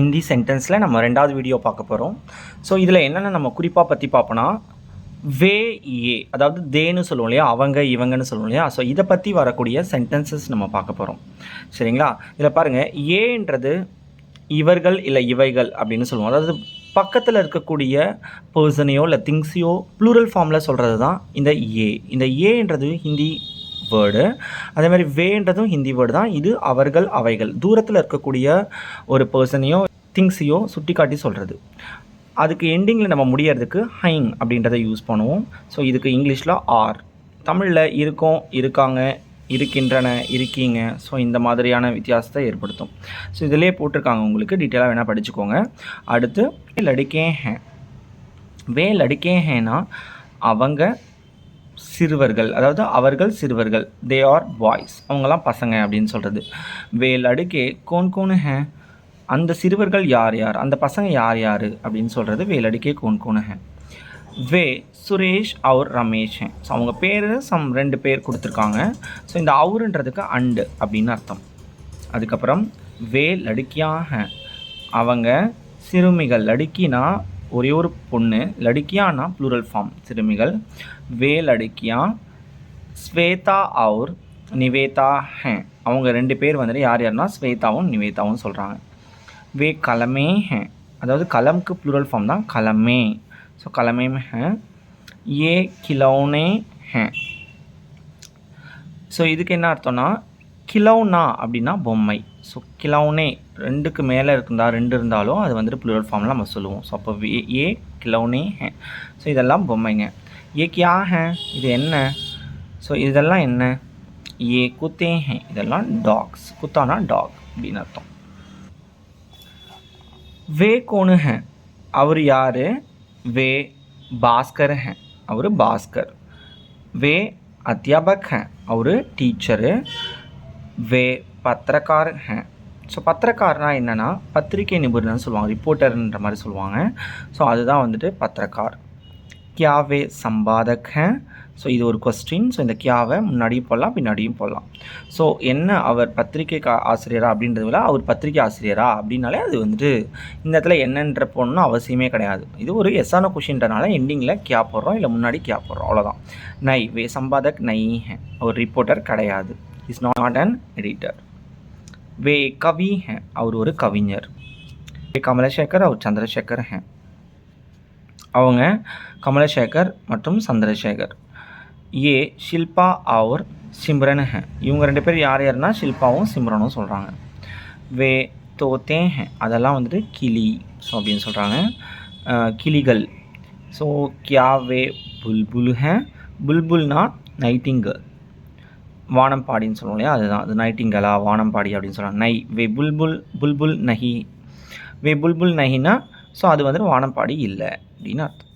இந்த சென்டென்ஸில் நம்ம ரெண்டாவது வீடியோ பார்க்க போகிறோம். ஸோ இதில் என்னென்ன நம்ம குறிப்பாக பற்றி பார்ப்போன்னா, வே ஏ அதாவது தேன்னு சொல்லுவோம் இல்லையா, அவங்க இவங்கன்னு சொல்லுவோம் இல்லையா. ஸோ இதை பற்றி வரக்கூடிய சென்டென்சஸ் நம்ம பார்க்க போகிறோம். சரிங்களா? இதில் பாருங்கள், ஏன்றது இவர்கள் இல்லை இவைகள் அப்படின்னு சொல்லுவோம். அதாவது பக்கத்தில் இருக்கக்கூடிய பர்சனையோ இல்லை திங்ஸையோ ப்ளூரல் ஃபார்மில் சொல்கிறது தான் இந்த ஏ. இந்த ஏன்றது ஹிந்தி வேர்டு, அதே மாதிரி வேன்றதும் ஹிந்தி வேர்டு தான். இது அவர்கள் அவைகள், தூரத்தில் இருக்கக்கூடிய ஒரு பர்சனையோ திங்ஸையோ சுட்டி காட்டி சொல்கிறது. அதுக்கு எண்டிங்கில் நம்ம முடியறதுக்கு ஹைங் அப்படின்றத யூஸ் பண்ணுவோம். ஸோ இதுக்கு இங்கிலீஷில் ஆர், தமிழில் இருக்கோம், இருக்காங்க, இருக்கின்றன, இருக்கீங்க. ஸோ இந்த மாதிரியான வித்தியாசத்தை ஏற்படுத்தும். ஸோ இதிலே போட்டிருக்காங்க, உங்களுக்கு டீட்டெயிலாக வேணால் படிச்சுக்கோங்க. அடுத்து லடிக்கே ஹே. வே லடிக்கே ஹேனா அவங்க சிறுவர்கள், அதாவது அவர்கள் சிறுவர்கள், தே ஆர் பாய்ஸ், அவங்களாம் பசங்க அப்படின்னு சொல்கிறது. வே லடுக்கே கோன் கோன் ஹே, அந்த சிறுவர்கள் யார் யார், அந்த பசங்க யார் யார் அப்படின்னு சொல்கிறது வே லடுக்கே கோன் கோன் ஹே. வே சுரேஷ் அவர் ரமேஷ் ஹே. ஸோ அவங்க பேர் ரெண்டு பேர் கொடுத்துருக்காங்க. ஸோ இந்த அவருன்றதுக்கு அண்டு அப்படின்னு அர்த்தம். அதுக்கப்புறம் வே லடுக்கியா ஹே, அவங்க சிறுமிகள். லடுக்கினா ஒரே ஒரு பொண்ணு, லடுக்கியானா ப்ளூரல் ஃபார்ம் சிறுமிகள். வே லடுக்கியா ஸ்வேதா அவுர் நிவேதா ஹே, அவங்க ரெண்டு பேர் வந்துட்டு யார் யாருன்னா ஸ்வேதாவும் நிவேதாவும் சொல்கிறாங்க. வே கலமே ஹே, அதாவது கலம்க்கு ப்ளூரல் ஃபார்ம் தான் கலமே. ஸோ கலமே ஹே. ஏ கிலௌனே ஹே. ஸோ இதுக்கு என்ன அர்த்தம்னா, கிலௌனா அப்படின்னா பொம்மை. ஸோ கிலௌனே ரெண்டுக்கு மேலே இருக்குதா, ரெண்டு இருந்தாலும் அது வந்துட்டு ப்ளூரல் ஃபார்மில் நம்ம சொல்லுவோம். ஸோ அப்போ ஏ கிலௌனே ஹே. ஸோ இதெல்லாம் பொம்மைங்க. ஏ கியா ஹே, இது என்ன? ஸோ இதெல்லாம் என்ன? ஏ குத்தே ஹே, இதெல்லாம் டாக்ஸ். குத்தானா டாக் அப்படின்னு அர்த்தம். வே கோனு ஹே, அவர் யார்? வே பாஸ்கர் ஹே, அவர் பாஸ்கர். வே அத்தியாபக் ஹே, அவர் டீச்சரு. வே பத்திரக்கார் ஹே. ஸோ பத்திரக்கார்னால் என்னென்னா பத்திரிகை நிபுணர்னு சொல்லுவாங்க, ரிப்போர்ட்டர்ன்ற மாதிரி சொல்லுவாங்க. ஸோ அதுதான் வந்துட்டு பத்திரக்கார். கியா வே சம்பாதக் ஹே. ஸோ இது ஒரு கொஸ்டின். ஸோ இந்த கியாவை முன்னாடியும் போடலாம், பின்னாடியும் போடலாம். ஸோ என்ன அவர் பத்திரிகை ஆசிரியரா அப்படின்றத விட அவர் பத்திரிகை ஆசிரியரா அப்படின்னாலே அது வந்துட்டு இந்த இடத்துல என்னன்ற போடணும்னு அவசியமே கிடையாது. இது ஒரு எஸ்ஸான கொஷின்றனால எண்டிங்கில் கியா போடுறோம், இல்லை முன்னாடி கியா போடுறோம், அவ்வளோதான். நை வே சம்பாதக் நை ஹே, அவர் ரிப்போர்ட்டர் கிடையாது, இஸ் நாட் அன் எடிட்டர். வே கவி ஹே, அவர் ஒரு கவிஞர். வே கமலசேகர் அவர் சந்திரசேகர் ஹே, அவங்க கமலசேகர் மற்றும் சந்திரசேகர். ஏ ஷில்பா அவர் சிம்ரன் ஹே, இவங்க ரெண்டு பேர் யார் யாருன்னா ஷில்பாவும் சிம்ரனும் சொல்கிறாங்க. வே தோத்தே ஹே, அதெல்லாம் வந்துட்டு கிளி ஸோ அப்படின்னு சொல்கிறாங்க, கிளிகள். ஸோ கியா வே புல்புல் ஹே, புல்புல்னா நைட்டிங்கல், வானம்பாடின்னு சொல்லுவோம் இல்லையா, அதுதான். அது நைட்டிங்கலா வானம்பாடி அப்படின்னு சொல்கிறாங்க. நை வே புல்புல் புல்புல் நஹி, வே புல்புல் நஹினா ஸோ அது வந்துட்டு வானம்பாடி இல்லை அப்படின்னு அர்த்தம்.